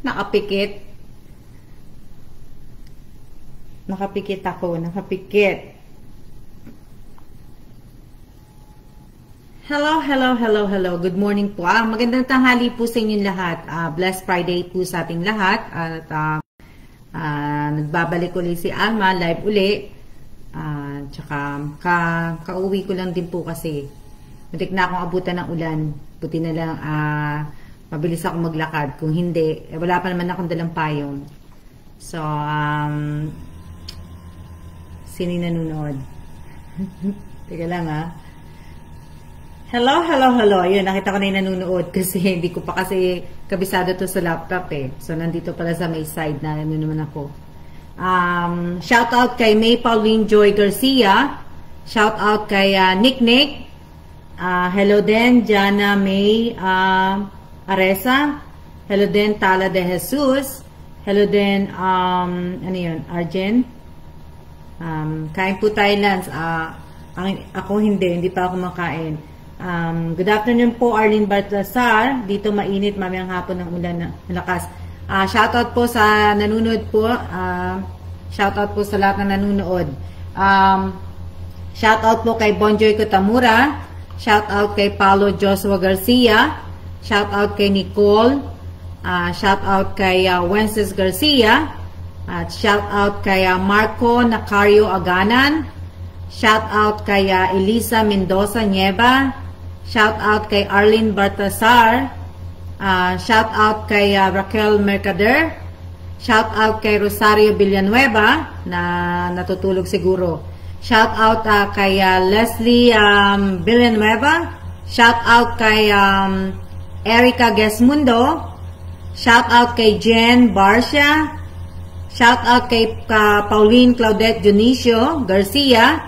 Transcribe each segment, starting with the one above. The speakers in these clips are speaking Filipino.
Nakapikit. Nakapikit ako. Nakapikit. Hello, hello, hello, hello. Good morning po. Magandang tanghali po sa inyong lahat. Blessed Friday po sa ating lahat. At nagbabalik ulit si Alma, live uli. Tsaka kauwi ko lang din po kasi muntik na akong abutan ng ulan. Buti na lang mabilis ako maglakad. Kung hindi, wala pa naman akong dalang payong. So, sino nanonood? Teka lang Hello, hello, hello. Ayun, nakita ko na yung nanonood kasi hindi ko pa kasi kabisado to sa laptop eh. So, nandito pala sa may side na ano naman ako. Shout out kay May Pauline Joy Garcia. Shout out kay Nick Nick. Hello din, Jana May Aresa. Hello din, Tala de Jesus. Hello din, ano yun, Arjen. Kain po tayo, Lance. Ako hindi pa ako makain. Good afternoon po, Arlene Baltasar. Dito mainit, mamayang hapon ng ulan na malakas. Shoutout po sa nanonood po. Shoutout po sa lahat na nanonood. Shoutout po kay Bonjoy Kutamura. Shoutout kay Paulo Joshua Garcia. Shoutout kay Nicole. Shoutout kay Wences Garcia. At shoutout kay Marco Nacario Aganan. Shoutout kay Elisa Mendoza Nieva. Shout out kay Arlene Baltasar. Shout out kay Raquel Mercader. Shout out kay Rosario Villanueva na natutulog siguro. Shout out kay Leslie Villanueva. Shout out kay Erica Gesmundo. Shout out kay Jen Barcia. Shout out kay Pauline Claudette Dionisio Garcia.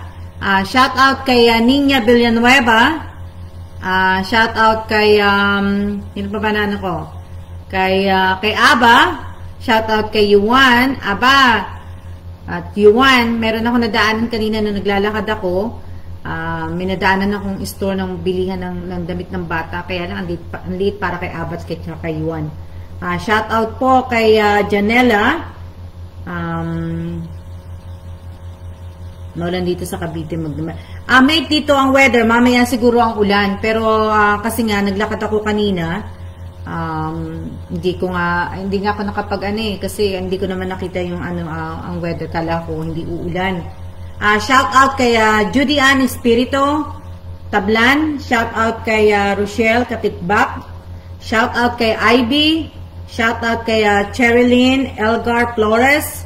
Shout out kay Nina Villanueva. Shout out kay sino pa ba na ko? Kay Aba. Shout out kay Yuan. Aba. At Yuan, meron ako nadaanan kanina na naglalakad ako. May nadaanan akong store ng bilihan ng damit ng bata. Kaya lang ang liit para kay Aba at kay Yuan. Shout out po kay Janela. Maulan dito sa Cavite mate, dito ang weather, mamaya siguro ang ulan, pero kasi nga naglakad ako kanina, hindi nga ako nakapag kasi hindi ko naman nakita yung ang weather, kala ko hindi uulan. Shout out kay Judy Ann Espirito Tablan. Shout out kay Rochelle Katitbak. Shout out kay Ivy. Shout out kay Cherilyn Elgar Flores.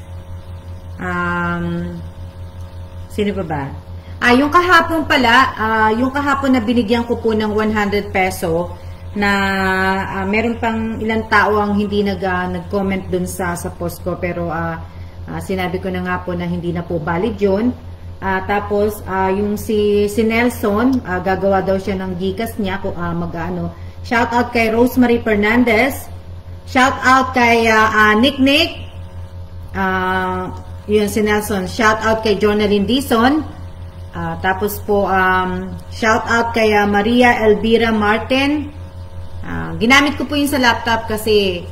Sino pa ba? Yung kahapon pala, yung kahapon na binigyan ko po ng 100 peso na meron pang ilang tao ang hindi nag-comment dun sa post ko, pero sinabi ko na nga po na hindi na po valid yun. Tapos yung si Nelson, gagawa daw siya ng Gcash niya kung shout out kay Rosemary Fernandez. Shout out kay Nick Nick. Yun si Nelson. Shout out kay Jonalyn Dizon. Tapos po, shout out kay Maria Elvira Martin. Ginamit ko po yun sa laptop kasi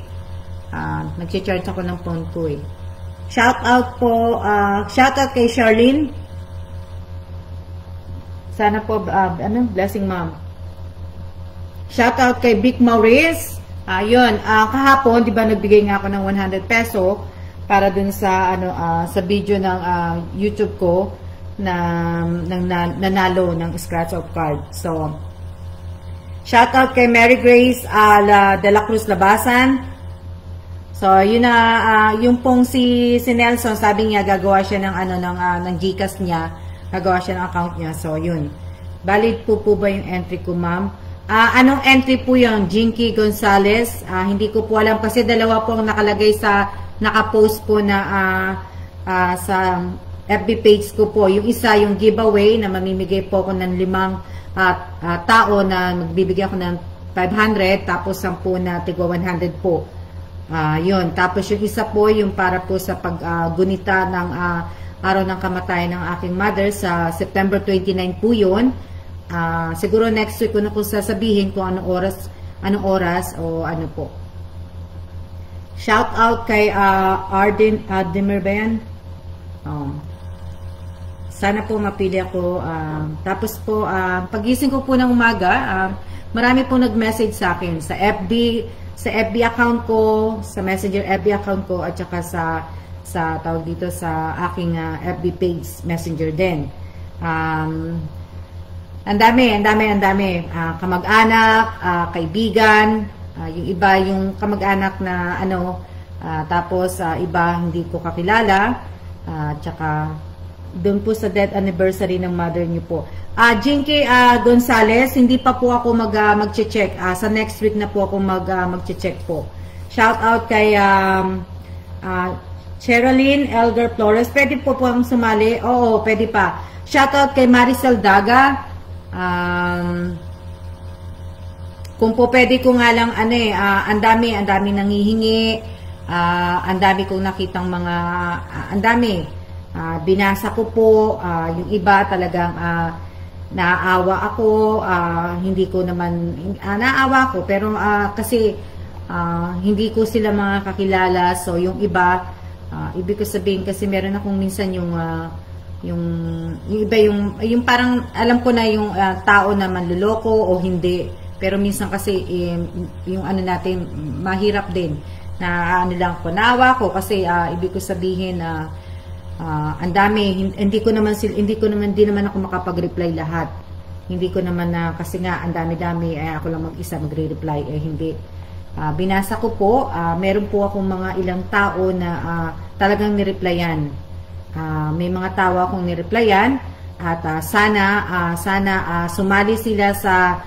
nag-charge ako ng phone ko eh. Shout out po, shout out kay Charlene. Sana po, blessing ma'am. Shout out kay Vic Maurice. Yun, kahapon, di ba nagbigay nga ako ng 100 peso para dun sa, sa video ng YouTube ko na nanalo ng scratch of card. So, shout out kay Mary Grace de la Cruz Labasan. So, yun yung pong si Nelson, sabi niya gagawa siya ng ng Gcash niya, gagawa siya ng account niya. So, yun. Valid po ba yung entry ko, ma'am? Anong entry po yung Jinky Gonzalez? Hindi ko po alam kasi dalawa po ang nakalagay sa nakapost po na sa FB page ko po. Yung isa, yung giveaway na mamimigay po ako ng 5 tao na magbibigay ako ng 500, tapos 10 na tigwa 100 po. Yun. Tapos yung isa po, yung para po sa paggunita ng araw ng kamatayan ng aking mother sa September 29 po yun. Siguro next week ko na po sasabihin kung anong oras o ano po. Shout out kay Arden Ademir ba yan? Sana po mapili ako. Tapos po, pagising ko po ng umaga, marami po nag-message sa akin sa FB account ko, sa Messenger FB account ko, at saka sa tawag dito sa aking FB page Messenger din. Ang dami. Kamag-anak, kaibigan, yung iba yung kamag-anak na tapos iba hindi ko kakilala, tsaka doon po sa death anniversary ng mother niyo po. Jinky Gonzales, hindi pa po ako mag-check. Sa next week na po ako mag-check po. Shout out kay Sherilyn Elder Flores. Pwede po ang sumali? Oo, pwede pa. Shout out kay Maricel Daga. Kung po pwede ko nga lang ang dami nangihingi. Ang dami kong nakitang mga ang dami. Binasa ko po, yung iba talagang naaawa ako, hindi ko naman naaawa ko, pero kasi hindi ko sila mga kakilala. So yung iba, ibig ko sabihin kasi meron akong minsan yung iba yung parang alam ko na yung tao na manluloko o hindi, pero minsan kasi yung natin mahirap din na lang ko, naawa ko kasi ibig ko sabihin na ang dami, hindi ko naman ako makapag-reply lahat. Hindi ko naman kasi nga ang dami-dami, ako lang mag-isa magre-reply, hindi. Binasa ko po, meron po akong mga ilang tao na talagang nireplyan. May mga tao akong nireplyan at sana sumali sila sa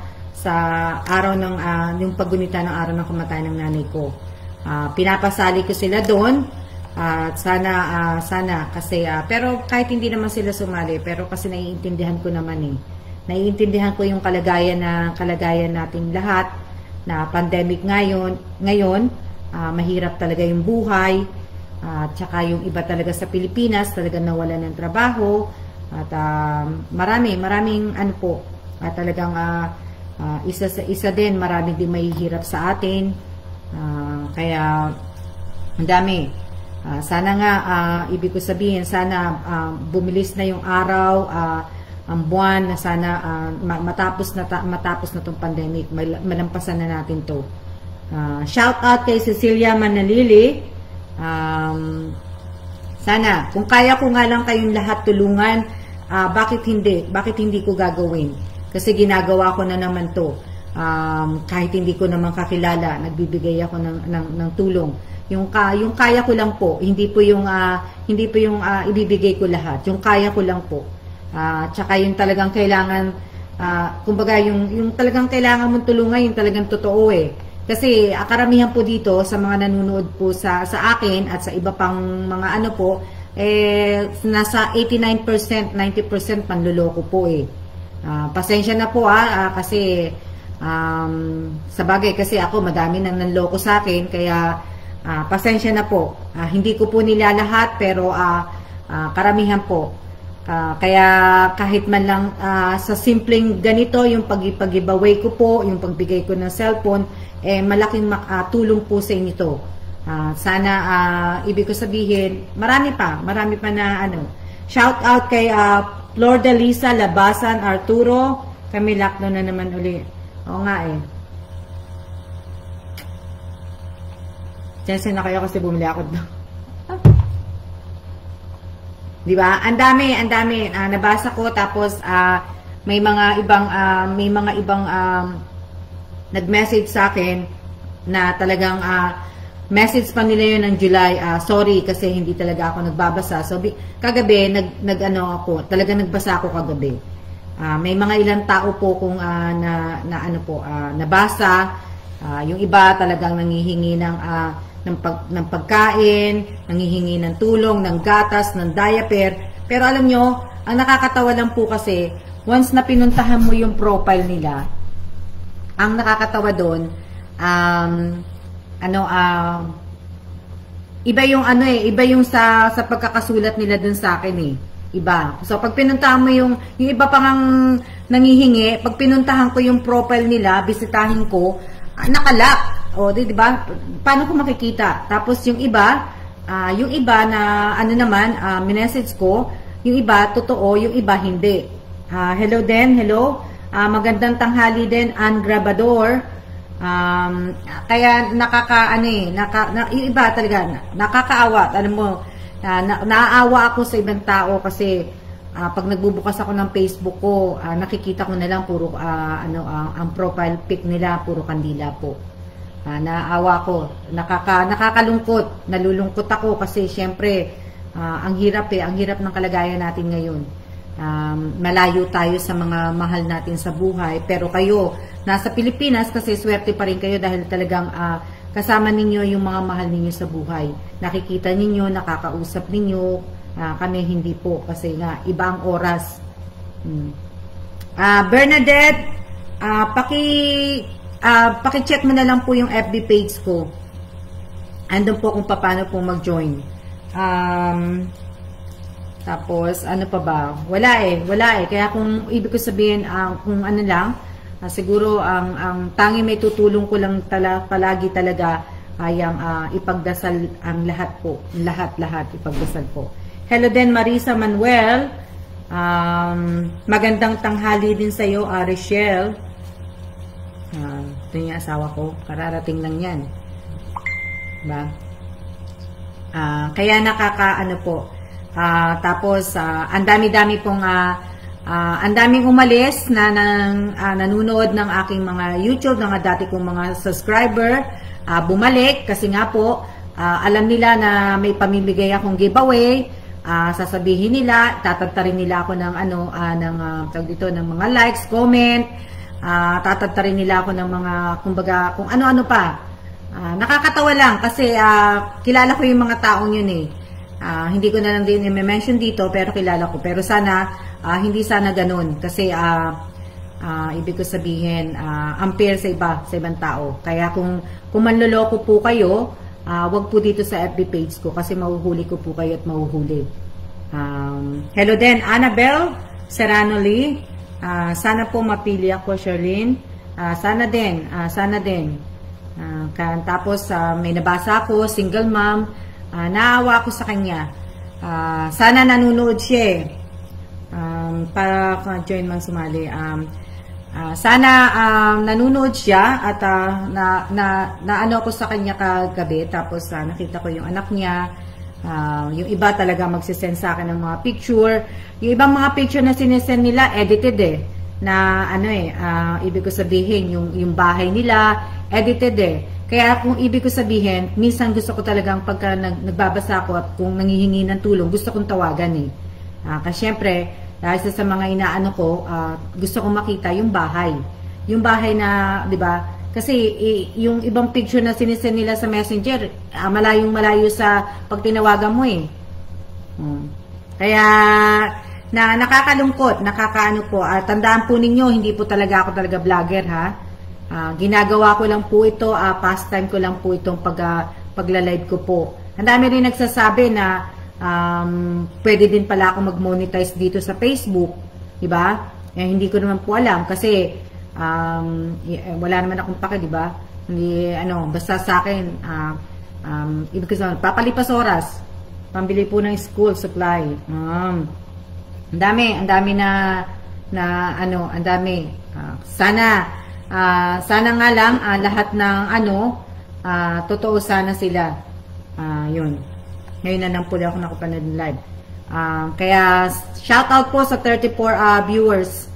araw ng yung paggunita ng araw ng kamatayan ng nanay ko. Pinapasali ko sila doon. Sana kasi pero kahit hindi naman sila sumali, pero kasi naiintindihan ko naman naiintindihan ko yung kalagayan nating lahat na pandemic ngayon, mahirap talaga yung buhay, tsaka yung iba talaga sa Pilipinas talaga nawalan ng trabaho, at maraming talagang isa din, maraming din mahihirap sa atin, kaya ang dami. Sana nga, ibig ko sabihin, sana bumilis na yung araw, ang buwan, na sana matapos na tong pandemic, malampasan na natin to. Shout out kay Cecilia Manalili. Sana, kung kaya ko nga lang kayong lahat tulungan, bakit hindi ko gagawin? Kasi ginagawa ko na naman to. Kahit hindi ko naman kakilala, nagbibigay ako ng tulong. Yung kaya ko lang po, hindi po yung ibibigay ko lahat. Yung kaya ko lang po. Tsaka yung talagang kailangan, kumbaga yung talagang kailangan mong tulungan, yung talagang totoo Kasi karamihan po dito sa mga nanonood po sa akin at sa iba pang mga nasa 89%, 90% panloloko po pasensya na po kasi sa bagay kasi ako madami nang nanloko sa akin, kaya pasensya na po. Hindi ko po nila lahat, pero karamihan po. Kaya kahit man lang sa simpleng ganito, yung pag-giveaway ko po, yung pagbigay ko ng cellphone, malaking tulong po sa inyo to. Sana, ibig ko sabihin, marami pa na Shout out kay Flor de Lisa Labasan Arturo. Kami lockdown na naman uli. Oo nga Jensen na kayo kasi bumili ako doon. Di ba? Ang dami. Nabasa ko, tapos may mga ibang nag-message sa akin na talagang message pa nila yun ng July. Sorry kasi hindi talaga ako nagbabasa. So kagabi talagang nagbasa ako kagabi. May mga ilang tao po kung nabasa. Yung iba talagang nangihingi ng pagkain, nangihingi ng tulong, ng gatas, ng diaper. Pero alam nyo, ang nakakatawa lang po kasi, once na pinuntahan mo yung profile nila, ang nakakatawa doon, iba yung iba yung sa pagkakasulat nila doon sa akin Iba. So pag pinuntahan mo yung iba pang nangihingi, pag pinuntahan ko yung profile nila, bisitahin ko, nakalock. O, di ba? Paano ko makikita? Tapos yung iba na ano naman, minessage ko, yung iba totoo, yung iba hindi. Hello din, hello. Magandang tanghali din, Ann Grabador. Kaya yung iba talaga, nakakaawa. Alam mo, naaawa ako sa ibang tao kasi pag nagbubukas ako ng Facebook ko, nakikita ko na lang puro ang profile pic nila puro kandila po. Naaawa ko, nakakalungkot, nalulungkot ako kasi syempre ang hirap ng kalagayan natin ngayon. Malayo tayo sa mga mahal natin sa buhay, pero kayo nasa Pilipinas kasi swerte pa rin kayo dahil talagang kasama ninyo yung mga mahal ninyo sa buhay. Nakikita ninyo, nakakausap ninyo. Kami hindi po kasi nga iba ang oras. Bernadette, paki-check mo na lang po yung FB page ko. Andun po kung paano po mag-join. Tapos ano pa ba? Wala eh. Kaya kung ibig ko sabihin kung ano lang, siguro ang tangi may tutulong ko lang palagi talaga ay ang ipagdasal ang lahat po. Lahat ipagdasal po. Hello din Marisa Manuel. Magandang tanghali din sa iyo, Richelle. Ito yung asawa ko. Kararating lang yan. Diba? Kaya nakakaano po. Tapos, ang dami-dami pong ang daming umalis na nanonood ng aking mga YouTube, ng dati kong mga subscriber, bumalik kasi nga po, alam nila na may pamimigay akong giveaway. Sasabihin nila, tatantarin nila ako ng ng mga likes, comment, tatantarin nila ako ng mga kumbaga kung ano-ano pa. Nakakatawa lang kasi kilala ko yung mga taong yun eh. Hindi ko na lang din i-mention dito pero kilala ko. Pero sana hindi sana ganun kasi ibig ko sabihin unfair sa ibang tao. Kaya kung manloloko po kayo, wag po dito sa FB page ko kasi mahuhuli ko po kayo at mahuhuli. Hello din, Annabelle Serrano Lee. Sana po mapili ako, Sherlyn. Sana din. Tapos may nabasa ako, single mom. Naawa ako sa kanya. Sana nanonood siya para join man sumali. Sana nanonood siya at naano ako sa kanya kagabi tapos nakita ko yung anak niya. Yung iba talaga magsisend sa akin ng mga picture. Yung ibang mga picture na sinesend nila edited na ibig ko sabihin yung bahay nila edited Kaya kung ibig ko sabihin, minsan gusto ko talagang pagka nagbabasa ako at kung nanghihingi ng tulong, gusto kong tawagan kasi syempre dahil sa mga inaano ko, gusto kong makita yung bahay. Yung bahay na, di ba? Kasi yung ibang picture na sinisend nila sa Messenger, malayong-malayo sa pagtinawagan mo Kaya nakakalungkot, nakakaano po. Tandaan po ninyo, hindi po talaga ako vlogger ha. Ginagawa ko lang po ito, pastime ko lang po itong pagla-live ko po. Ang dami rin nagsasabi na pwede din pala ako mag-monetize dito sa Facebook, di ba? Hindi ko naman po alam kasi wala naman akong pake, di ba? Hindi basta sa akin ibig ko sabihin, papalipas oras, pambili po ng school supply. Ang dami na ang dami. Sana nga lang lahat ng totoo sana sila. Yun. Ngayon na lang po ako nakapanood ng live. Kaya shout out po sa 34 viewers.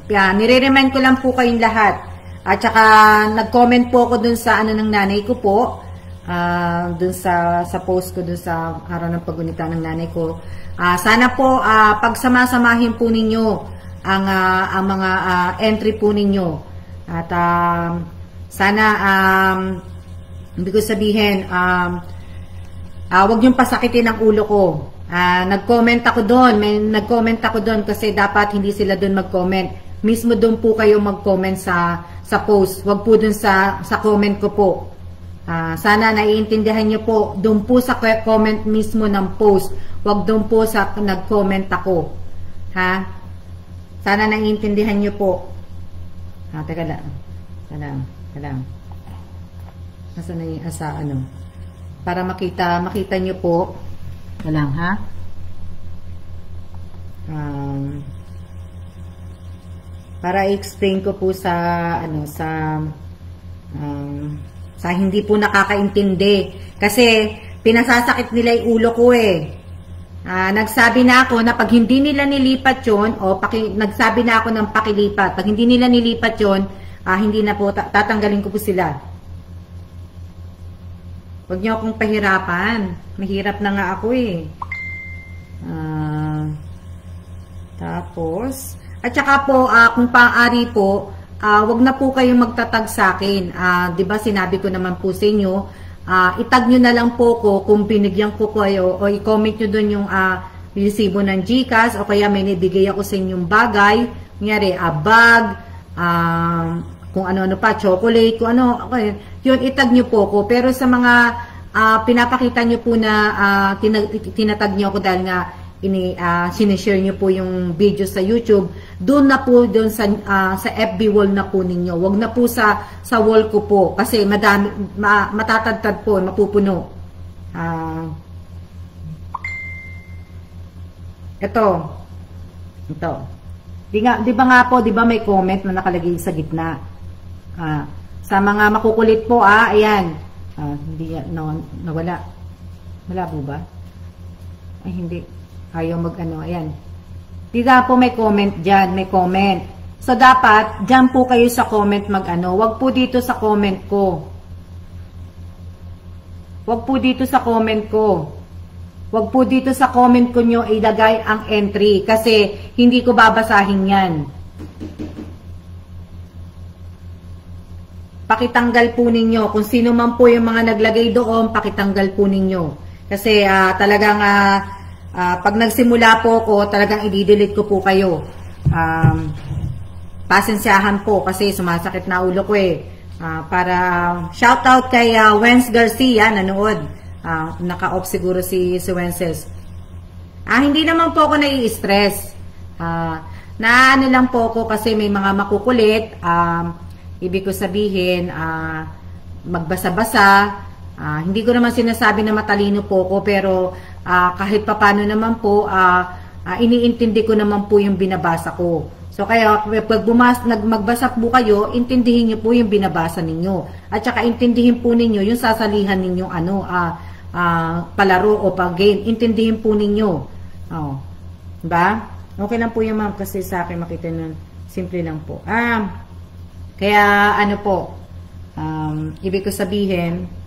Nire-remind ko lang po kayong lahat. At saka nag-comment po ako dun sa ng nanay ko po. Dun sa post ko dun sa araw ng paggunita ng nanay ko. Sana po pagsamasamahin po ninyo ang mga entry po ninyo. At sana ibig ko sabihin wag niyong pasakitin ang ulo ko. Nag-comment ako doon kasi dapat hindi sila doon mag-comment. Mismo doon po kayo mag-comment sa post. Wag po doon sa comment ko po. Sana naiintindihan niyo po doon po sa comment mismo ng post. Wag doon po sa nag-comment ako. Ha? Sana naiintindihan niyo po. Teka lang. Nasa na yung asa, ano? Para makita nyo po. Walang, ha? Para i-explain ko po sa, ano, sa hindi po nakakaintindi. Kasi, pinasasakit nila yung ulo ko eh. Nagsabi na ako na pag hindi nila nilipat yun, nagsabi na ako ng pakilipat. Pag hindi nila nilipat yun, hindi na po, tatanggalin ko po sila. Huwag niyo akong pahirapan. Mahirap na nga ako eh. Tapos, at saka po, kung paari po, wag na po kayong magtatag sa akin. Diba sinabi ko naman po sa inyo, itag nyo na lang po ko kung binigyan ko kayo o i-comment nyo dun yung resibo ng GCash o kaya may nibigay ako sa inyong bagay. Kunyari, bag, kung ano-ano pa, chocolate, kung ano, okay, yun, itag nyo po ko. Pero sa mga pinapakita nyo po na tinatag nyo ako dahil nga sinishare nyo po yung video sa YouTube, doon na po doon sa FB wall na po ninyo. Wag na po sa wall ko po kasi madami, matatadtad po, mapupuno. Ito. Di ba nga po, di ba may comment na nakalagay sa gitna? Sa mga makukulit po, ayan. Hindi, nawala. Wala po ba? Ay, hindi. Ayaw mag-ano, ayan. Di nga po may comment dyan, may comment. So, dapat, dyan po kayo sa comment mag-ano. Wag po dito sa comment ko. Wag po dito sa comment ko. Wag po dito sa comment ko nyo ilagay ang entry. Kasi, hindi ko babasahin yan. Pakitanggal po ninyo. Kung sino man po yung mga naglagay doon, pakitanggal po ninyo. Kasi, talagang, pag nagsimula po ko, talagang i-delete ko po kayo. Pasensyahan po kasi sumasakit na ulo ko eh. Para shoutout kay Wenz Garcia, nanood. Naka-off siguro si Wences. Hindi naman po ako nai-stress. Na ano lang po ako kasi may mga makukulit. Ibig ko sabihin, magbasa-basa. Hindi ko naman sinasabi na matalino po ko, pero kahit papano naman po, iniintindi ko naman po yung binabasa ko. So kaya pag magbasa po kayo, intindihin niyo po yung binabasa ninyo. At saka intindihin po ninyo yung sasalihan ninyong palaro o pag-game. Intindihin po ninyo. Diba? Okay lang po yung ma'am kasi sa akin makita na simple lang po. Kaya ano po, ibig ko sabihin,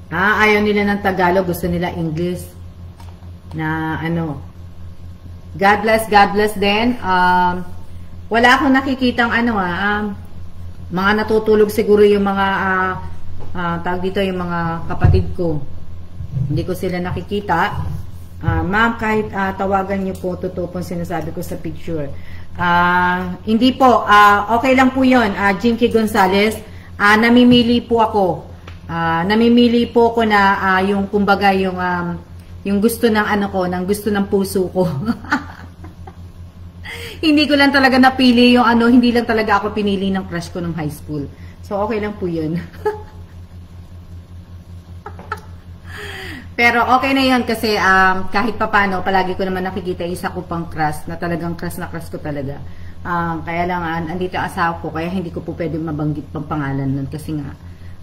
ayaw nila ng Tagalog, gusto nila English. Na ano. God bless din. Wala akong nakikitang mga natutulog siguro yung mga tawag dito yung mga kapatid ko. Hindi ko sila nakikita. Ma'am, kahit tawagan niyo po, totoo po sinasabi ko sa picture. Hindi po, okay lang po yun. Jinky Gonzales, namimili po ako. Namimili po ko na yung kumbaga yung gusto ng ng gusto ng puso ko. Hindi ko lang talaga napili yung hindi lang talaga ako pinili ng crush ko nung high school. So okay lang po 'yun. Pero okay na 'yun kasi kahit papaano palagi ko naman nakikita isa ko pang crush na talagang crush na crush ko talaga. Kaya lang andito ang asawa ko kaya hindi ko po pwedeng mabanggit pang pangalan nun kasi nga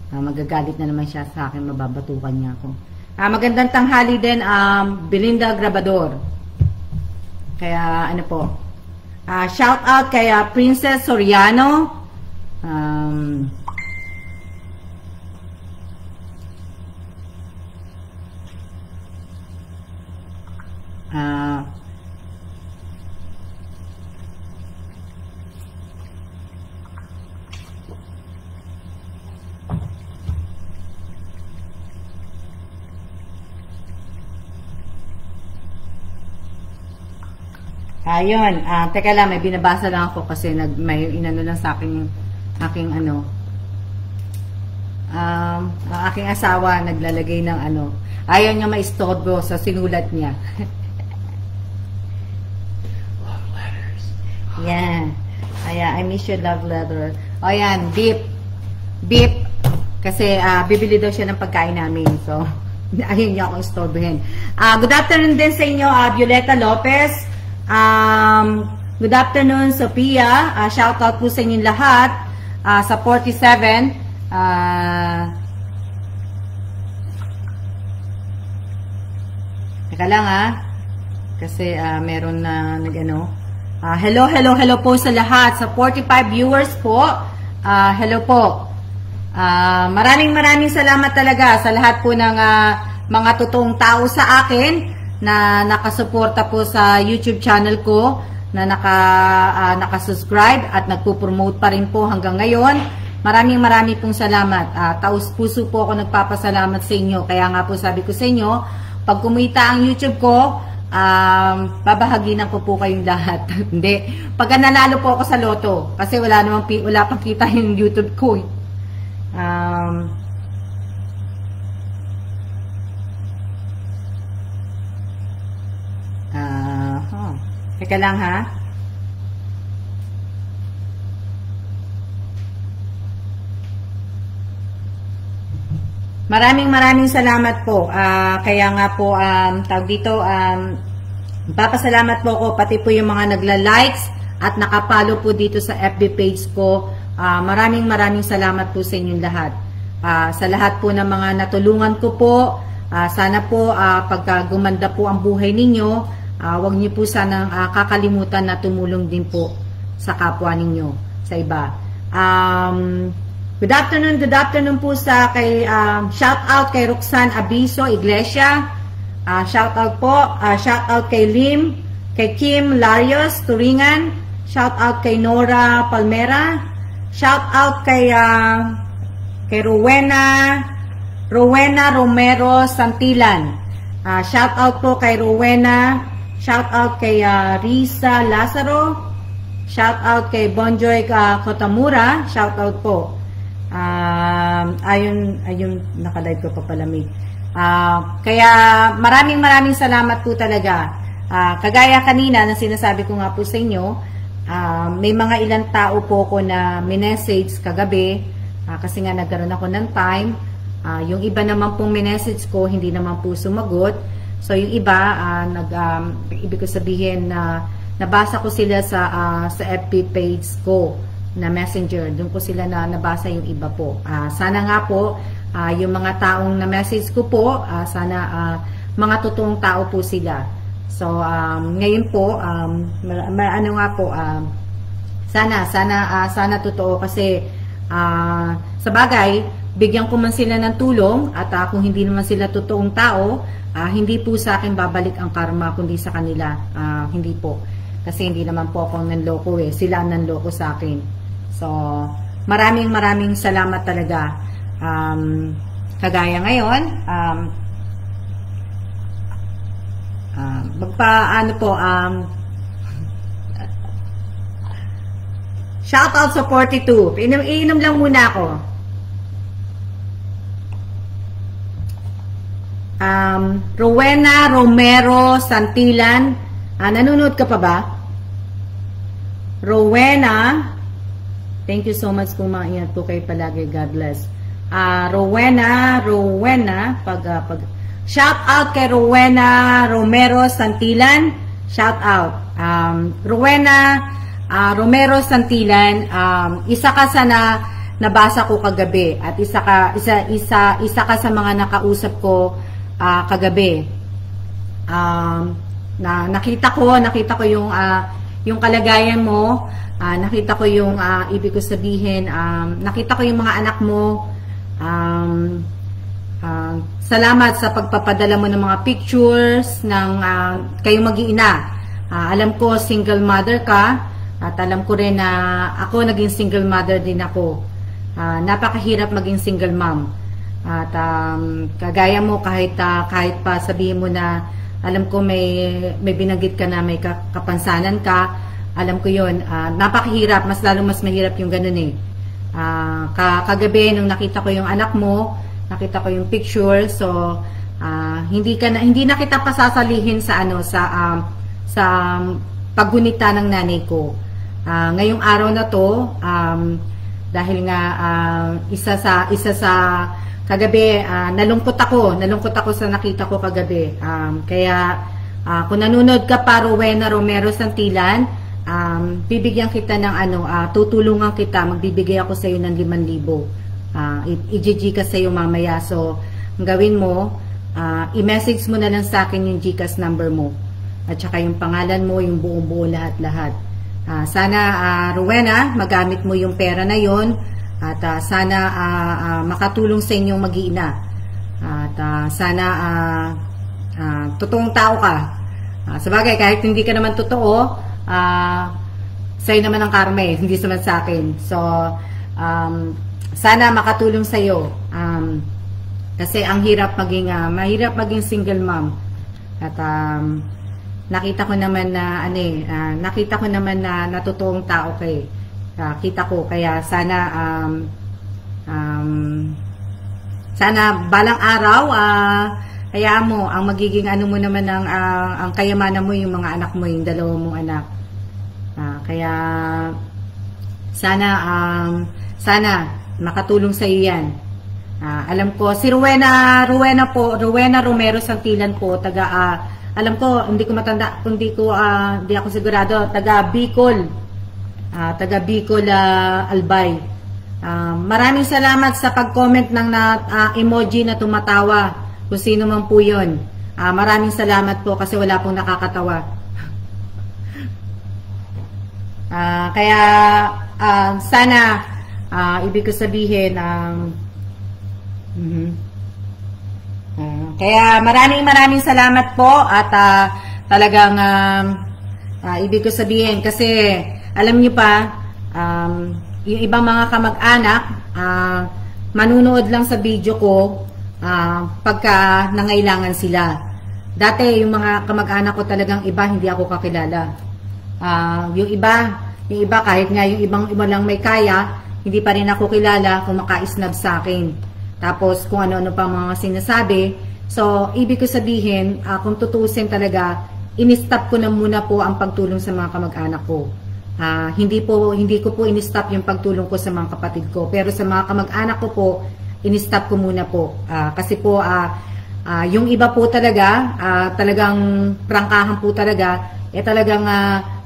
magagalit na naman siya sa akin, mababatukan niya ako. Magandang tanghali din, Belinda Grabador. Kaya, ano po, shout out kay Princess Soriano. Ayun, teka lang, may binabasa lang ako kasi may inano lang sa akin yung aking ang aking asawa naglalagay ng ayaw niya maistorbo sa sinulat niya. Love letters. I miss your love letter. O yan, beep. Beep. Kasi bibili daw siya ng pagkain namin. So, ayun niya akong istorbohin. Good afternoon din sa inyo, Violeta Lopez. Good afternoon, Sophia. Shout out po sa inyong lahat. Sa 47. Teka lang kasi meron na nag-ano. Hello po sa lahat. Sa 45 viewers po. Hello po. Maraming salamat talaga sa lahat po ng mga totoong tao sa akin na nakasuporta po sa YouTube channel ko, na nakasubscribe at nagpo-promote pa rin po hanggang ngayon. Maraming pong salamat. Taos puso po ako nagpapasalamat sa inyo. Kaya nga po sabi ko sa inyo, pag kumita ang YouTube ko, babahaginan ko po kayong lahat. Hindi. Pag nanalo po ako sa loto, kasi wala pang kita yung YouTube ko. Teka lang Maraming salamat po. Kaya nga po, tawag dito, papasalamat po ako, pati po yung mga nagla-likes at nakapalo po dito sa FB page ko. Maraming salamat po sa inyong lahat. Sa lahat po ng mga natulungan ko po, sana po pagka gumanda po ang buhay ninyo, wag niyo po sanang kakalimutan na tumulong din po sa kapwa ninyo, sa iba. Good afternoon po sa shout out kay Roxanne Abiso Iglesia. Shout out kay Lim, kay Kim Larios Turingan. Shout out kay Nora Palmera. Shout out kay Rowena Romero Santilan. Shout out po kay Rowena. Shout out kay Risa Lazaro. Shout out kay Bonjoy Kotamura. Shout out po. Ayun naka-live ko pa pala kaya maraming salamat po talaga. Kagaya kanina na sinasabi ko nga po sa inyo, may mga ilang tao po ko na minessage kagabi, kasi nga nagkaroon ako ng time. Yung iba naman pong minessage ko hindi naman po sumagot. So yung iba ibig ko sabihin na nabasa ko sila sa FB page ko na messenger. Doon ko sila na nabasa yung iba po. Sana nga po, yung mga taong na message ko po, sana mga totoong tao po sila. So, ngayon po, ano nga po, sana totoo kasi sa bagay, bigyan ko man sila ng tulong at kung hindi naman sila totoong tao, hindi po sa akin babalik ang karma kundi sa kanila. Hindi po. Kasi hindi naman po akong nanloko sila ang nanloko sa akin. So, maraming salamat talaga. Kagaya ngayon, shout out sa 42. Iinom lang muna ako. Rowena Romero Santilan. Nanonood ka pa ba? Rowena, thank you so much po, mga ingat po kayo palagi. God bless. Rowena, shout out kay Rowena Romero Santilan. Shout out. Rowena Romero Santilan, isa ka sa nabasa ko kagabi at isa ka sa mga nakausap ko kagabi. Nakita ko yung kalagayan mo. Nakita ko yung ibig ko sabihin, nakita ko yung mga anak mo. Salamat sa pagpapadala mo ng mga pictures ng kayong mag-iina. Alam ko single mother ka at alam ko rin na ako naging single mother din ako. Napakahirap maging single mom. At kagaya mo kahit pa sabihin mo na alam ko may binanggit ka na may kapansanan ka. Alam ko yun, napakahirap, mas mahirap yung ganun kagabi nung nakita ko yung anak mo, nakita ko yung picture, so hindi na kita pasasalihin sa sa paggunita ng nanay ko. Ngayong araw na to, dahil nga isa sa kagabi, nalungkot ako sa nakita ko kagabi. Kaya kung nanonood ka pa, Rowena Romero Santillan, bibigyan kita ng tutulungan kita, magbibigay ako sa iyo ng 5,000. I-GC ka sa iyo mamaya. So, ang gawin mo, i-message mo na lang sa akin yung GCash number mo. At saka yung pangalan mo, yung buo-buo lahat-lahat. Sana, Rowena, magamit mo yung pera na yon at sana makatulong sa inyong mag-iina. At sana totoong tao ka. Sabagay, kahit hindi ka naman totoo, sa'yo naman ang karma hindi naman sa akin. So, sana makatulong sa'yo. Kasi ang mahirap maging single mom. At nakita ko naman na na totoong tao kay. Kita ko, kaya sana sana balang araw hayaan mo ang magiging mo naman ang kayamanan mo, yung mga anak mo, yung 2 mong anak. Kaya sana makatulong sa iyo yan. Alam ko si Rowena Romero Santillan po, alam ko, hindi ako sigurado, taga Bicol Albay. Maraming salamat sa pag-comment ng emoji na tumatawa, kung sino man po yun. Maraming salamat po kasi wala pong nakakatawa. Kaya sana ibig ko sabihin kaya maraming salamat po at talagang ibig ko sabihin kasi alam niyo pa yung ibang mga kamag-anak manunood lang sa video ko pagka nangailangan sila. Dati yung mga kamag-anak ko talagang iba hindi ako kakilala. Yung iba kahit nga yung iba lang may kaya, hindi pa rin ako kilala, kumaka-snub sa akin. Tapos kung ano-ano pa mga sinasabi. So, ibig ko sabihin, kung tutusin talaga, in-stop ko na muna po ang pagtulong sa mga kamag-anak ko. Hindi ko po in-stop yung pagtulong ko sa mga kapatid ko. Pero sa mga kamag-anak ko po, in-stop ko muna po. Kasi po, yung iba po talaga, talagang prangkahan po talaga, talagang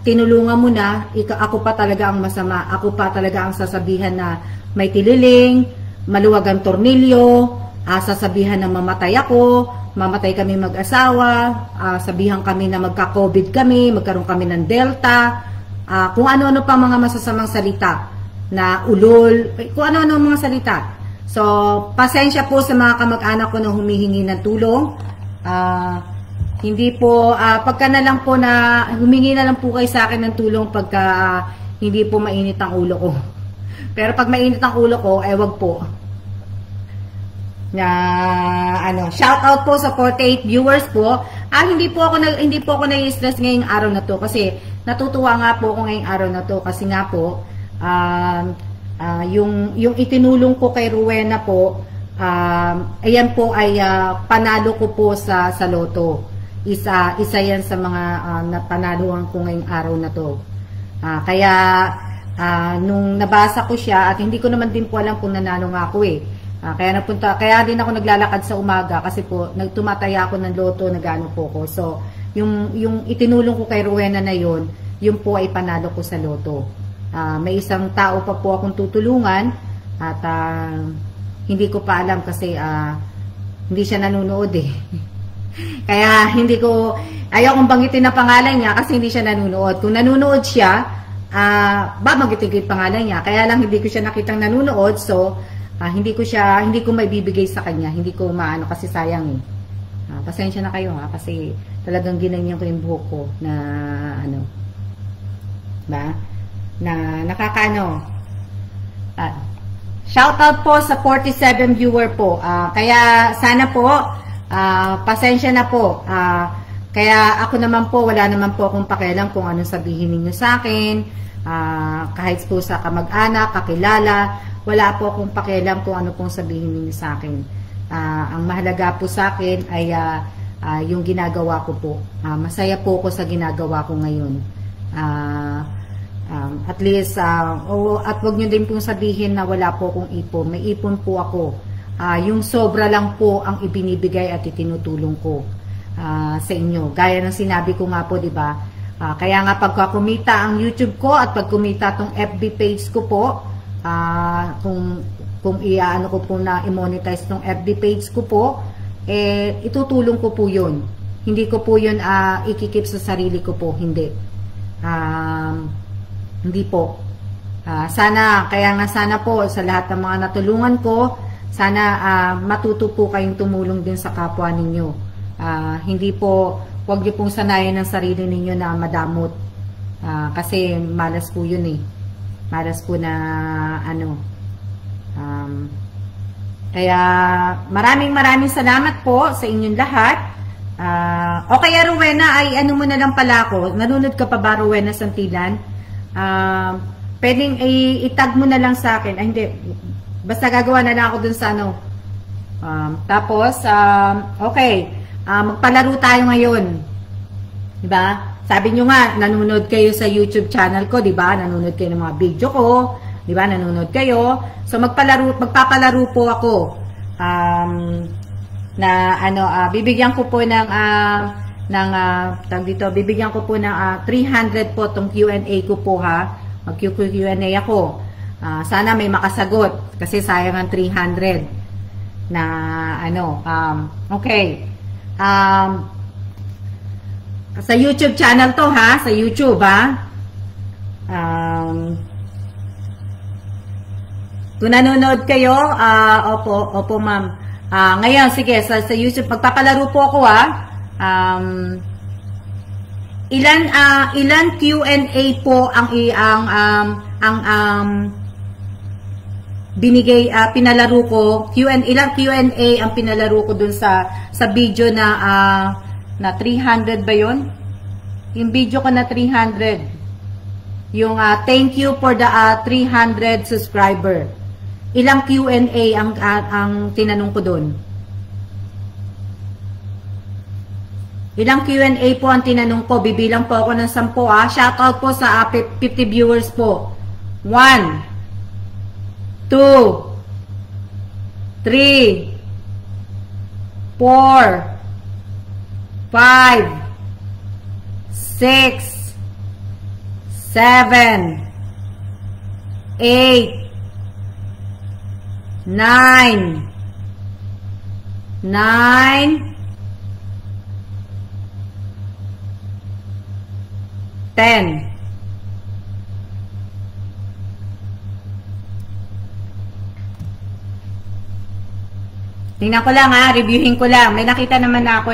tinulungan mo na, ako pa talaga ang masama. Ako pa talaga ang sasabihan na may tililing, maluwag ang tornilyo, sasabihan na mamatay ako, mamatay kami mag-asawa, sabihan kami na magka-COVID kami, magkaroon kami ng Delta, kung ano-ano pa mga masasamang salita, na ulol, kung ano-ano mga salita. So, pasensya po sa mga kamag-anak ko na humihingi ng tulong. Hindi po, pagka na lang po na, humingi na lang po kayo sa akin ng tulong pagka hindi po mainit ang ulo ko. Pero pag mainit ang ulo ko, wag po. Shout out po sa 48 viewers po. Hindi po ako na-stress ngayong araw na to kasi natutuwa nga po ako ngayong araw na to kasi nga po yung itinulong ko kay Rowena po, ayan po ay panalo ko po sa loto. Isa yan sa mga napanaluhan ko ngayong araw na to. Kaya nung nabasa ko siya at hindi ko naman din po alam kung nanalo nga ako kaya din ako naglalakad sa umaga kasi po nagtumataya ako ng loto, nagano po ko. So yung itinulong ko kay Rowena na yun po ay panalo ko sa loto. May isang tao pa po akong tutulungan at hindi ko pa alam kasi hindi siya nanonood kaya ayaw kong banggitin na pangalan niya kasi hindi siya nanonood. Kung nanonood siya, babanggitin ko yung pangalan niya. Kaya lang hindi ko siya nakitang nanonood, so hindi ko maibibigay sa kanya. Hindi ko maano kasi sayang pasensya na kayo kasi talagang ginanyan ko yung buhok ko na na nakakaano. Shout out po sa 47 viewer po. Kaya sana po pasensya na po. Kaya ako naman po, wala naman po akong pakialam kung anong sabihin ninyo sa akin. Kahit po sa kamag-anak, kakilala, wala po akong pakialam kung ano pong sabihin ninyo sa akin. Ang mahalaga po sa akin ay yung ginagawa ko po. Masaya po ako sa ginagawa ko ngayon. At least, at wag nyo din pong sabihin na wala po akong ipon. May ipon po ako. Yung sobra lang po ang ibinibigay at itinutulong ko sa inyo. Gaya ng sinabi ko nga po, di ba? Kaya nga pagka kumita ang YouTube ko at pag kumita tong FB page ko po, kung i-ano ko po na i-monetize tong FB page ko po, itutulong ko po yun. Hindi ko po yun ikikip sa sarili ko po. Hindi. Hindi po. Kaya nga sana po sa lahat ng mga natulungan ko, sana matuto po kayong tumulong din sa kapwa ninyo. Hindi po, huwag niyo pong sanayin ng sarili ninyo na madamot. Kasi malas po yun eh. Malas po na ano. Kaya maraming salamat po sa inyong lahat. O kaya Rowena, ay ano mo na lang pala ako. Nanonood ka pa ba, Rowena Santilan? Pwedeng itag mo na lang sa akin. Ay hindi. Basta gagawa na lang ako dun sa ano. Tapos, okay. Magpalaro tayo ngayon. Diba? Sabi nyo nga, nanonood kayo sa YouTube channel ko, diba? Nanonood kayo ng mga video ko. Diba? Nanonood kayo. So, magpapalaro po ako. Na ano, bibigyan ko po ng tawag dito, bibigyan ko po ng 300 po tong Q&A ko po ha. Mag-Q&A ako. Sana may makasagot kasi sayang ang 300 na ano, okay. Sa YouTube channel to ha, sa YouTube ha. Kung nanonood kayo, opo ma'am. Ngayon, sige, sa YouTube, magpapalaro po ako ha. Ilan Q&A po ang binigay, pinalaro ko, ilang Q&A ang pinalaro ko dun sa video na 300 ba yun? Yung video ko na 300. Yung thank you for the 300 subscriber. Ilang Q&A ang tinanong ko dun? Ilang Q&A po ang tinanong ko? Bibilang po ako ng 10 Shoutout po sa 50 viewers po. 1 2 3 4 5 6 7 8 9 10. Tingnan ko lang reviewin ko lang. May nakita naman na ako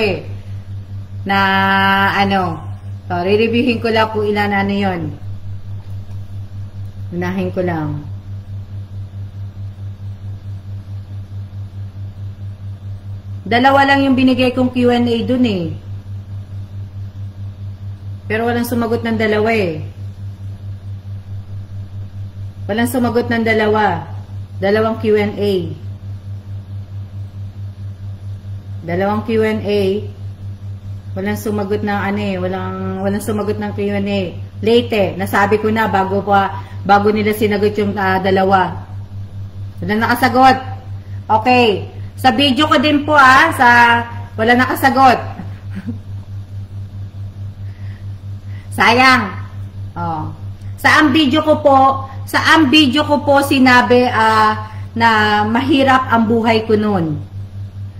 na ano. So, re-reviewin ko lang kung ilan ano yun. Unahin ko lang. Dalawa lang yung binigay kong Q&A dun Pero walang sumagot ng dalawa Walang sumagot ng dalawa. Dalawang Q&A. Dalawang Q&A. Walang sumagot ng walang sumagot ng Q&A. Late nasabi ko na bago nila sinagot yung dalawa. Walang nakasagot. Okay. Sa video ko din po wala nakasagot. Sayang. Sa ang video ko po sinabi na mahirap ang buhay ko noon.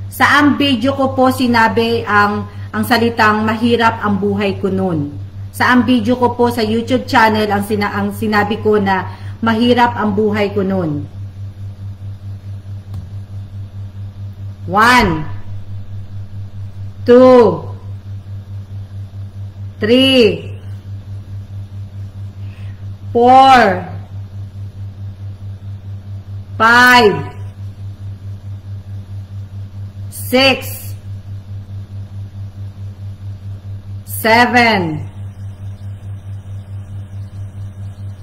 Sa ang video ko po sinabi ang salitang mahirap ang buhay ko noon. Sa ang video ko po sa YouTube channel ang sinabi ko na mahirap ang buhay ko noon. 1 2 3 4 5 6 7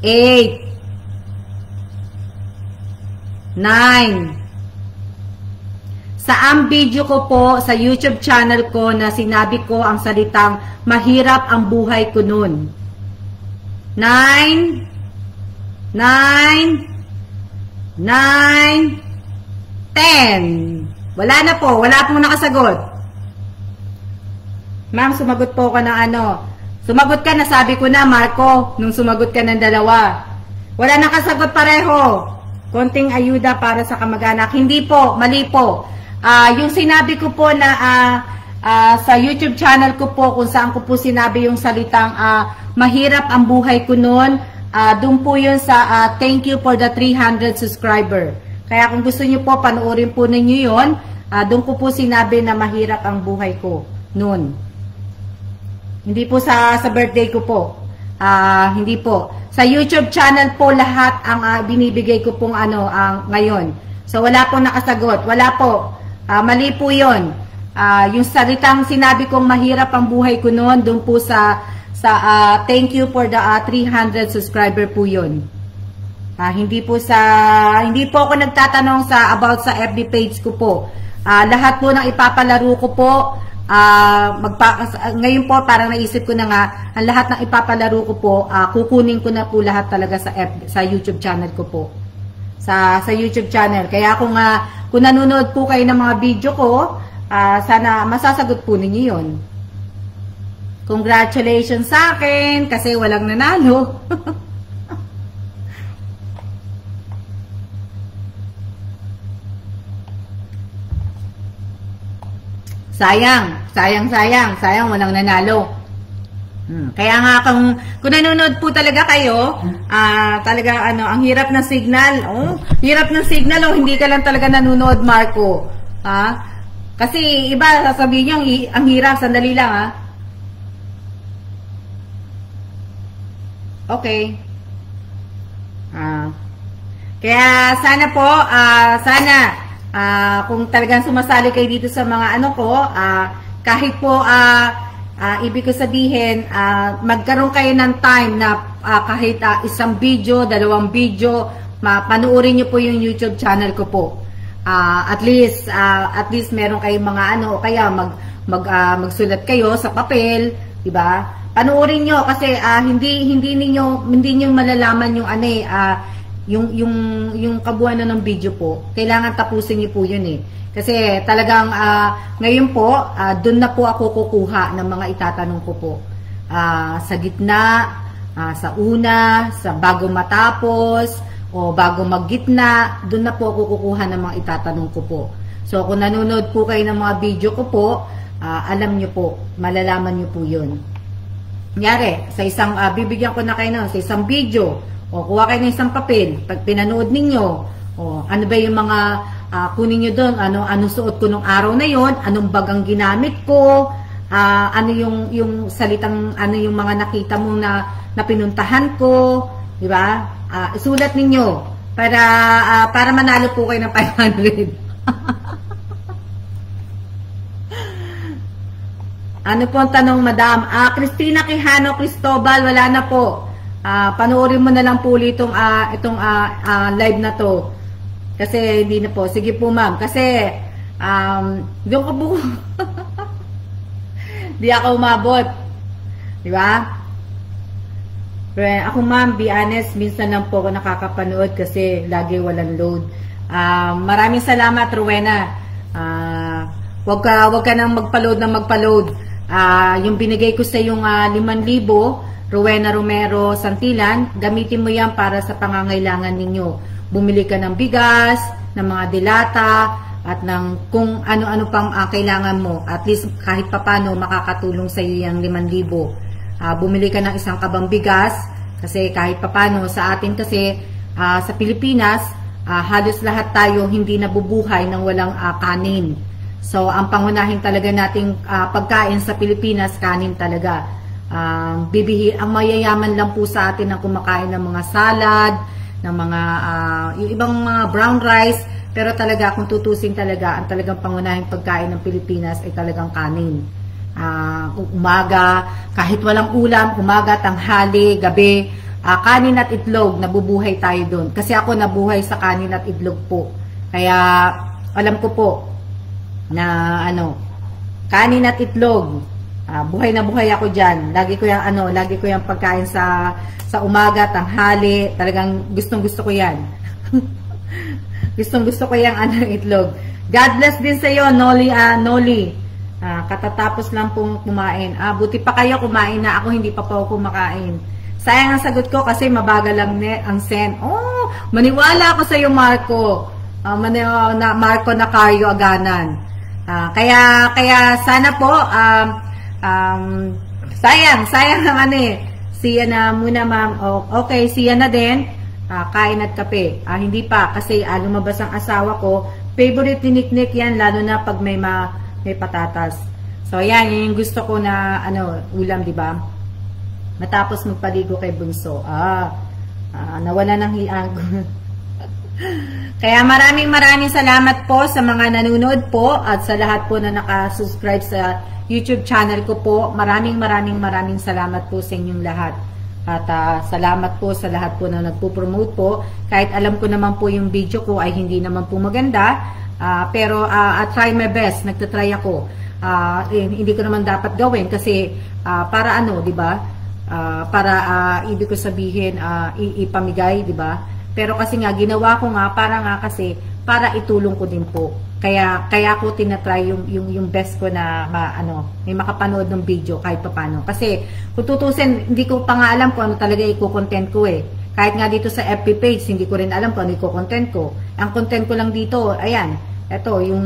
8 9. Sa ang video ko po sa YouTube channel ko na sinabi ko ang salitang mahirap ang buhay ko noon. 9 9, 10. Wala na po. Wala pong nakasagot. Ma'am, sumagot po ka ng ano. Sumagot ka na, sabi ko na, Marco, nung sumagot ka ng dalawa. Wala nakasagot pareho. Konting ayuda para sa kamag-anak. Hindi po, mali po. Yung sinabi ko po na sa YouTube channel ko po, kung saan ko po sinabi yung salitang mahirap ang buhay ko noon, doon po yun sa thank you for the 300 subscriber. Kaya kung gusto nyo po, panoorin po ninyo yun. Doon ko po sinabi na mahirap ang buhay ko noon. Hindi po sa birthday ko po. Hindi po. Sa YouTube channel po lahat ang binibigay ko pong ngayon. So wala po nakasagot. Wala po. Mali po yun. Yung salitang sinabi kong mahirap ang buhay ko noon, doon po sa thank you for the 300 subscriber po yun. Hindi po ako nagtatanong about sa FB page ko po. Lahat po ng ipapalaro ko po, ngayon po parang naisip ko na nga, ang lahat ng ipapalaro ko po, kukunin ko na po lahat talaga sa YouTube channel ko po. Sa YouTube channel. Kaya kung nanonood po kayo ng mga video ko, sana masasagot po ninyo yun. Congratulations sa akin kasi walang nanalo. Sayang walang nanalo. Kaya nga kung nanonood po talaga kayo, talaga ang hirap ng signal. Hirap ng signal hindi ka lang talaga nanonood, Marco. Kasi iba sasabihin niyo ang hirap, sandali lang Okay. Kaya sana po, kung talagang sumasali kayo dito sa mga kahit po, ibig ko sabihin, magkaroon kayo ng time na kahit isang video, dalawang video, panuorin nyo po yung YouTube channel ko po. At least meron kayong mga kaya magsulat kayo sa papel, diba? Panuorin nyo kasi hindi niyo malalaman yung kabuuan ng video po. Kailangan tapusin niyo po yun Kasi talagang ngayon po, doon na po ako kukuha ng mga itatanong ko po. Sa gitna, sa una, sa bago matapos, o bago maggitna, doon na po ako kukuha ng mga itatanong ko po. So kung nanonood po kayo ng mga video ko po, alam nyo po, malalaman nyo po yun. Kunyari, sa isang, bibigyan ko na kayo sa isang video, o kuha kayo ng isang papel, pag pinanood ninyo, o ano ba yung mga kunin nyo doon, anong suot ko nung araw na yon, anong bagang ginamit ko, ano yung salitang, ano yung mga nakita mo na pinuntahan ko, di ba? Isulat ninyo para manalo po kayo ng 500. Ano po ang tanong, madam? Christina Quijano Cristobal, wala na po. Panoorin mo na lang po ulit itong live na to. Kasi hindi na po. Sige po, ma'am. Kasi, doon ka po. Di ako umabot. Di ba? Ako, ma'am, be honest, minsan lang po ako nakakapanood kasi lagi walang load. Maraming salamat, Rowena. Wag ka nang magpa-load. Yung binigay ko sa yung 5,000, Rowena Romero Santilan, gamitin mo yan para sa pangangailangan ninyo. Bumili ka ng bigas, ng mga dilata, at ng kung ano-ano pang kailangan mo. At least kahit papano makakatulong sa iyo yung 5,000. Bumili ka ng isang kabang bigas, kasi kahit papano sa atin kasi sa Pilipinas, halos lahat tayo hindi nabubuhay ng walang kanin. So, ang pangunahin talaga nating pagkain sa Pilipinas, kanin talaga. Ang mayayaman lang po sa atin ang kumakain ng mga salad, ng mga, yung ibang mga brown rice, pero talaga, kung tutusin talaga, ang talagang pangunahing pagkain ng Pilipinas ay talagang kanin. Umaga, kahit walang ulam, umaga, tanghali, gabi, kanin at itlog, nabubuhay tayo doon. Kasi ako nabuhay sa kanin at itlog po. Kaya, alam ko po, na kanin at itlog, Buhay na buhay ako diyan. Lagi ko yung pagkain sa umaga, tanghali, talagang gustong-gusto ko 'yan. Gustong-gusto ko yung itlog. God bless din sa iyo, Noli. Katatapos lang pong kumain. Buti pa kayo kumain na, ako hindi pa po kumakain. Sayang ang sagot ko kasi mabagal lang ang send. Oh, maniwala ako sa iyo, Marco. Marco Nacario Aganan. Kaya sana po sayang naman siya na muna, ma'am. Okay, siya na din. Kain at kape. Hindi pa kasi lumabas ang asawa ko. Favorite ni Nick yan, lalo na pag may patatas. So yan yung gusto ko na ulam, di ba? Matapos magpaligo kay Bunso. Nawala ng hiang. Kaya maraming salamat po sa mga nanonood po at sa lahat po na nakasubscribe sa YouTube channel ko po. Maraming salamat po sa inyong lahat. At salamat po sa lahat po na nagpo-promote po. Kahit alam ko naman po yung video ko ay hindi naman po maganda. Pero I try my best. Nagtatry ako. Hindi ko naman dapat gawin kasi para di ba? Para ibig ko sabihin ipamigay, di ba? Pero kasi nga ginawa ko nga kasi para itulong ko din po. Kaya ako tinatry yung best ko na may makapanood ng video kahit paano. Kasi kung tutusin, hindi ko pa nga alam kung ano talaga i-content ko Kahit nga dito sa FB page, hindi ko rin alam kung ano i-content ko. Ang content ko lang dito, ayan, eto, yung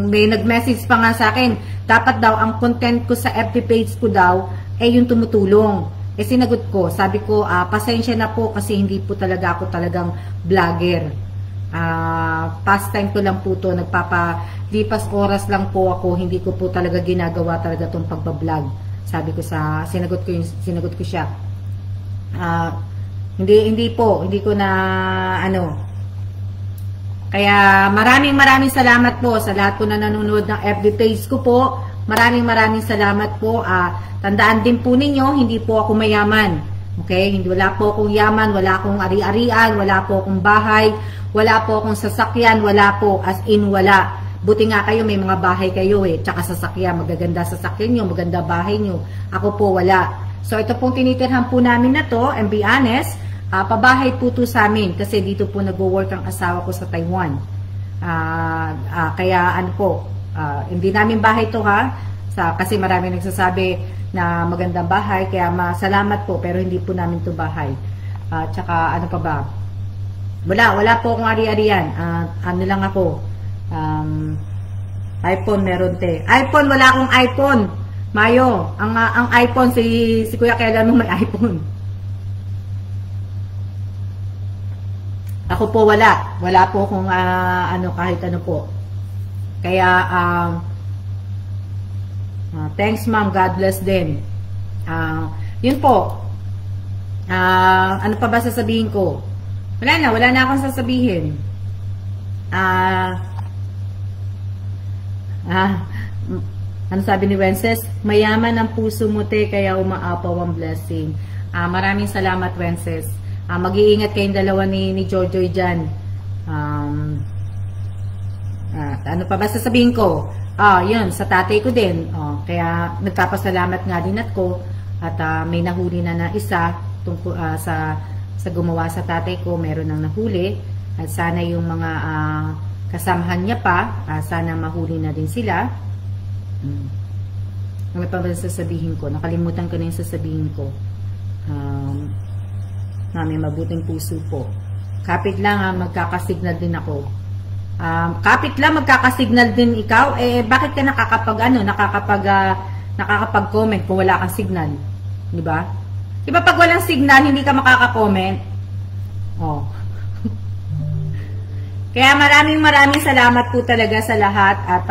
may nag-message pa nga sa akin, dapat daw ang content ko sa FB page ko daw yung tumutulong. Sinagot ko, sabi ko, pasensya na po kasi hindi po talaga ako talagang vlogger. Pastime ko lang po to, nagpapalipas oras lang po ako, hindi ko po talaga ginagawa talaga tong pagbablog. Sabi ko sinagot ko siya. Hindi ko na Kaya maraming salamat po sa lahat po na nanonood ng FB page ko po. Maraming salamat po. Tandaan din po ninyo, hindi po ako mayaman. Okay? Wala po akong yaman, wala akong ari-arian, wala po akong bahay, wala po akong sasakyan, wala po, as in wala. Buti nga kayo, may mga bahay kayo tsaka sasakyan, magaganda sasakyan nyo, maganda bahay nyo. Ako po wala. So ito pong tinitirhan po namin na to, and be honest, pabahay po to sa amin kasi dito po nagwo-work ang asawa ko sa Taiwan. Kaya hindi namin bahay to kasi marami nagsasabi na magandang bahay, kaya masalamat po, pero hindi po namin to bahay. Tsaka ano pa ba? Wala po akong ari-arian. Lang ako. iPhone meron iPhone, wala akong iPhone. Mayo, ang iPhone si Kuya Kailan mo may iPhone. Ako po wala. Wala po akong kahit ano po. Kaya thanks ma'am, God bless din. Yun po. Ano pa ba sasabihin ko? Wala na akong sasabihin. Ano sabi ni Wences? Mayaman ang puso mo kaya umaapaw ang blessing. Maraming salamat Wences. Mag-iingat kayong dalawa ni Jojoy dyan. Ano pa ba sasabihin ko? Yun, sa tatay ko din. Kaya nagpapasalamat nga din ako at may nahuli na isa tungkol sa gumawa sa tatay ko, meron nang nahuli at sana yung mga kasamahan niya pa, sana mahuli na din sila. Ano pa ba sasabihin ko? Nakalimutan ko na yung sasabihin ko. May mabuting puso po. Kapit lang magkakasignal din ako. Kapit lang magkakasignal din ikaw, bakit ka nakakapag-comment kung wala kang signal? Di ba? Diba pag walang signal, hindi ka makaka-comment? Kaya maraming salamat po talaga sa lahat at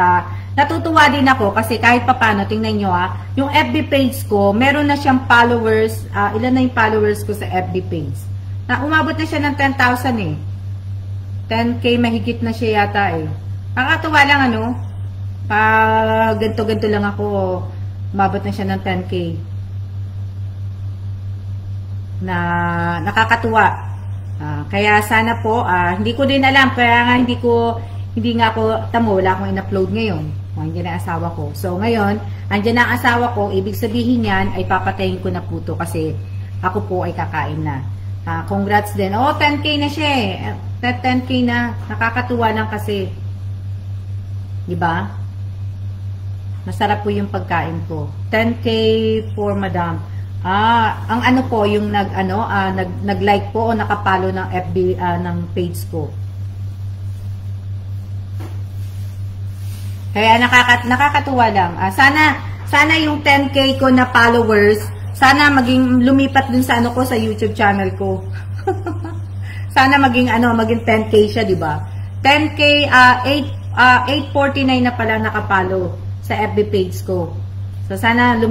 natutuwa din ako kasi kahit papano, tingnan nyo yung FB page ko, meron na siyang followers, ilan na yung followers ko sa FB page? Umabot na siya ng 10,000 10K mahigit na siya yata Nakakatuwa lang ganto-ganto lang ako, umabot na siya ng 10K. Na nakakatuwa. Kaya sana po, hindi ko din alam, kaya nga hindi hindi nga ako, tamo, wala akong in-upload ngayon. Andyan ang asawa ko. So, ngayon, andyan ang asawa ko, ibig sabihin yan, ay papatayin ko na po to kasi ako po ay kakain na. Congrats din. Oh, 10K na siya eh. 10K na. Nakakatuwa lang kasi. Diba? Masarap po yung pagkain ko. 10K for Madam. Ang ano po, yung nag-like po o nakapalo ng FB, ng page ko. Kaya nakakatuwa lang. Sana yung 10K ko na followers, sana maging lumipat dun sa ano ko sa YouTube channel ko. Sana maging 10K siya, 'di ba? 10K 849 na pala nakapalo sa FB page ko. So sana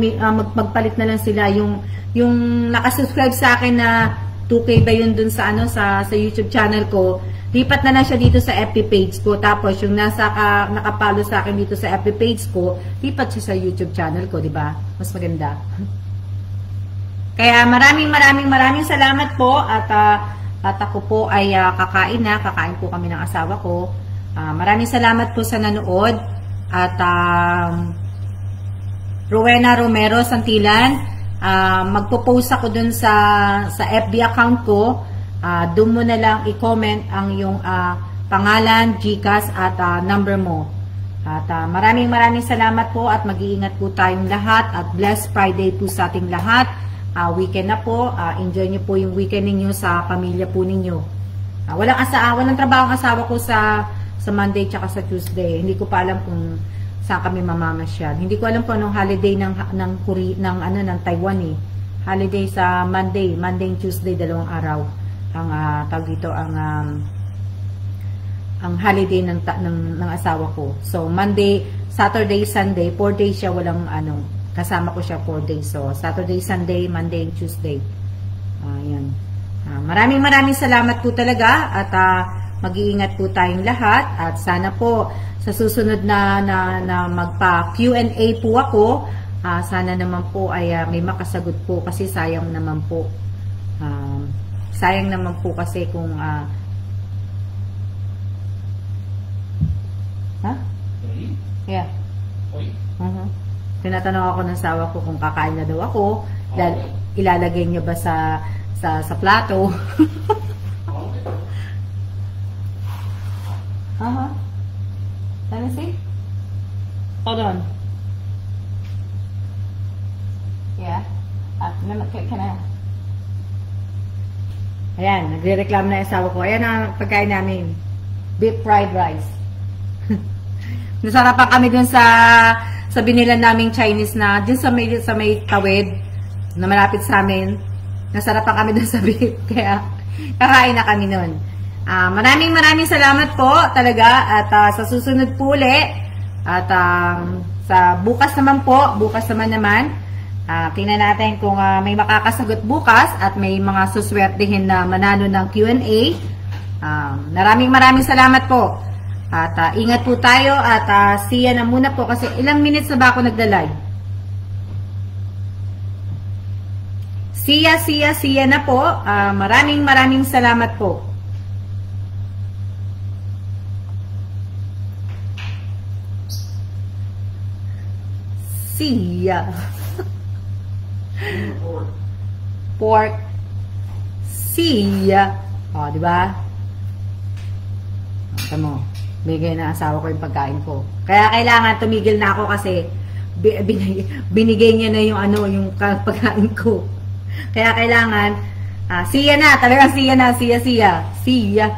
magpalit na lang sila yung nakasubscribe sa akin na 2K ba yun dun sa sa YouTube channel ko. Lipat na lang siya dito sa FB page ko. Tapos yung nakapalo sa akin dito sa FB page ko, lipat siya sa YouTube channel ko, 'di ba? Mas maganda. Kaya maraming salamat po at ako po ay kakain po kami ng asawa ko. Maraming salamat po sa nanood at Rowena Romero Santilan, magpo-post ako dun sa FB account ko. Doon mo na lang i-comment ang iyong pangalan, GCash at number mo. At maraming salamat po at mag-iingat po tayong lahat at blessed Friday po sa ating lahat. Weekend na po. Enjoy niyo po yung weekend ninyo sa pamilya po ninyo. Walang trabaho ang asawa ko sa Monday tsaka sa Tuesday. Hindi ko pa alam kung saan kami mamamasyal. Hindi ko alam kung anong holiday ng Taiwan eh. Holiday sa Monday and Tuesday, 2 araw. Ang tawag dito ang holiday ng asawa ko. So Monday, Saturday, Sunday, 4 days siya walang kasama ko siya 4 days. So Saturday, Sunday, Monday, and Tuesday. Ayan. Maraming salamat po talaga at mag-iingat po tayong lahat at sana po sa susunod na magpa Q&A po ako, sana naman po ay may makasagot po kasi sayang naman po. Sayang naman po kasi kung Yeah. Tinatanong ako ng sawa ko kung kakain na daw ako. Ilalagay niya ba sa plato? Let me see. Hold on. Yeah. Can I? Ayan, nagre-reklamo na yung asawa ko. Ayan ang pagkain namin. Beef fried rice. Nasarapan kami dun sa binilan naming Chinese na dun sa may tawid na malapit sa amin. Nasarapan kami dun sa beef. Kaya kakain na kami nun. Maraming salamat po talaga at sa susunod po ulit at sa bukas naman tingnan natin kung may makakasagot bukas at may mga suswertehin na manalo ng Q&A. Maraming salamat po at ingat po tayo at siya na muna po kasi ilang minutes na ba ako nagda-live? Siya na po. Maraming salamat po. Siya. Pork. Siya. O, di ba? Tama mo. Bigay na asawa ko yung pagkain ko. Kaya kailangan tumigil na ako kasi binigay niya na yung pagkain ko. Kaya kailangan siya na. Talagang siya na. Siya.